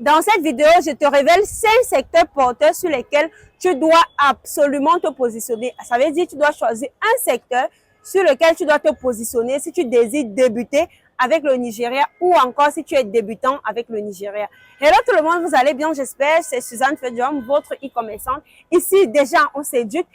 Dans cette vidéo, je te révèle 5 secteurs porteurs sur lesquels tu dois absolument te positionner. Ça veut dire que tu dois choisir un secteur sur lequel tu dois te positionner si tu désires débuter avec le Nigeria ou encore si tu es débutant avec le Nigeria. Hello tout le monde, vous allez bien, j'espère. C'est Suzanne Fedium, votre e-commerçante. Ici, déjà, on s'éduque.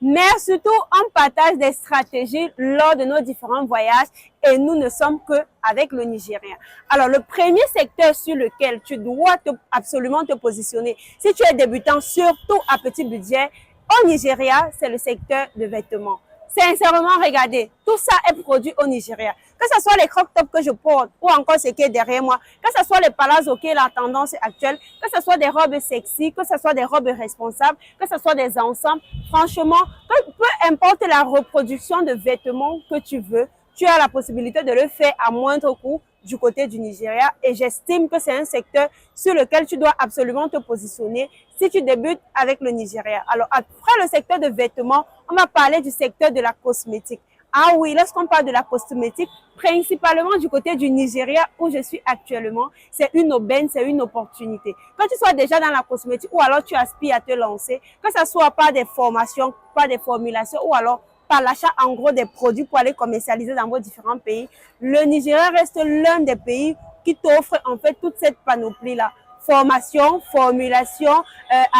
Mais surtout, on partage des stratégies lors de nos différents voyages et nous ne sommes qu'avec le Nigeria. Alors, le premier secteur sur lequel tu dois absolument te positionner, si tu es débutant, surtout à petit budget, au Nigeria, c'est le secteur de vêtements. Sincèrement, regardez, tout ça est produit au Nigeria. Que ce soit les crop-tops que je porte ou encore ce qui est derrière moi, que ce soit les palazzo qui est la tendance actuelle, que ce soit des robes sexy, que ce soit des robes responsables, que ce soit des ensembles, franchement, peu importe la reproduction de vêtements que tu veux, tu as la possibilité de le faire à moindre coût du côté du Nigeria et j'estime que c'est un secteur sur lequel tu dois absolument te positionner si tu débutes avec le Nigeria. Alors après le secteur de vêtements, on va parler du secteur de la cosmétique. Ah oui, lorsqu'on parle de la cosmétique, principalement du côté du Nigeria où je suis actuellement, c'est une aubaine, c'est une opportunité. Quand tu sois déjà dans la cosmétique ou alors tu aspires à te lancer, que ce soit par des formations, par des formulations ou alors par l'achat en gros des produits pour aller commercialiser dans vos différents pays, le Nigeria reste l'un des pays qui t'offre en fait toute cette panoplie-là. Formation, formulation,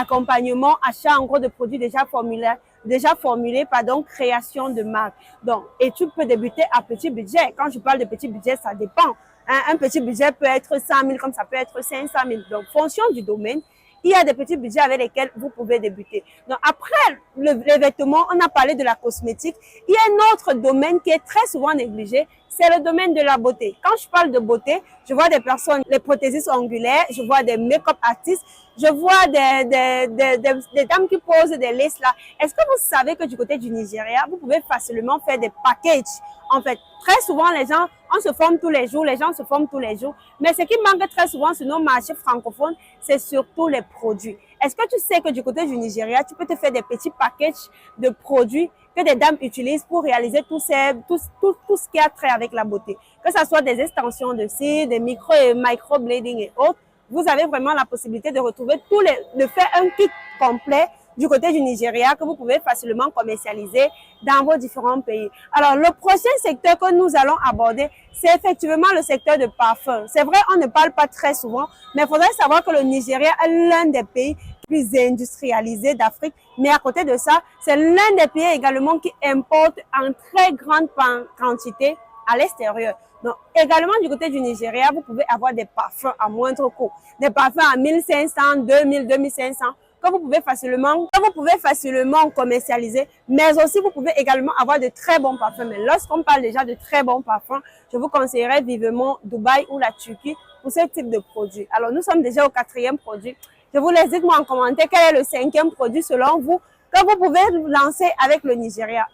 accompagnement, achat en gros de produits déjà formulés, création de marque. Donc, et tu peux débuter à petit budget. Quand je parle de petit budget, ça dépend. Un petit budget peut être 100 000 comme ça peut être 500 000. Donc, fonction du domaine, il y a des petits budgets avec lesquels vous pouvez débuter. Donc, après les vêtements, on a parlé de la cosmétique. Il y a un autre domaine qui est très souvent négligé, c'est le domaine de la beauté. Quand je parle de beauté, je vois des personnes, les prothésistes ongulaires, je vois des make-up artistes, je vois des dames qui posent des laces là. Est-ce que vous savez que du côté du Nigeria, vous pouvez facilement faire des packages? En fait, très souvent, les gens, on se forme tous les jours, les gens se forment tous les jours. Mais ce qui manque très souvent sur nos marchés francophones, c'est surtout les produits. Est-ce que tu sais que du côté du Nigeria, tu peux te faire des petits packages de produits que des dames utilisent pour réaliser tout ce qui a trait avec la beauté? Que ce soit des extensions de cils, des microblading et autres, vous avez vraiment la possibilité de retrouver de faire un kit complet du côté du Nigeria que vous pouvez facilement commercialiser dans vos différents pays. Alors, le prochain secteur que nous allons aborder, c'est effectivement le secteur de parfum. C'est vrai, on ne parle pas très souvent, mais il faudrait savoir que le Nigeria est l'un des pays plus industrialisés d'Afrique. Mais à côté de ça, c'est l'un des pays également qui importe en très grande quantité à l'extérieur. Donc, également du côté du Nigeria, vous pouvez avoir des parfums à moindre coût. Des parfums à 1500, 2000, 2500 que vous pouvez facilement commercialiser, mais aussi vous pouvez également avoir de très bons parfums. Mais lorsqu'on parle déjà de très bons parfums, je vous conseillerais vivement Dubaï ou la Turquie pour ce type de produit. Alors, nous sommes déjà au 4e produit. Je vous laisse, dites-moi en commentaire quel est le 5e produit selon vous que vous pouvez lancer avec le Nigeria.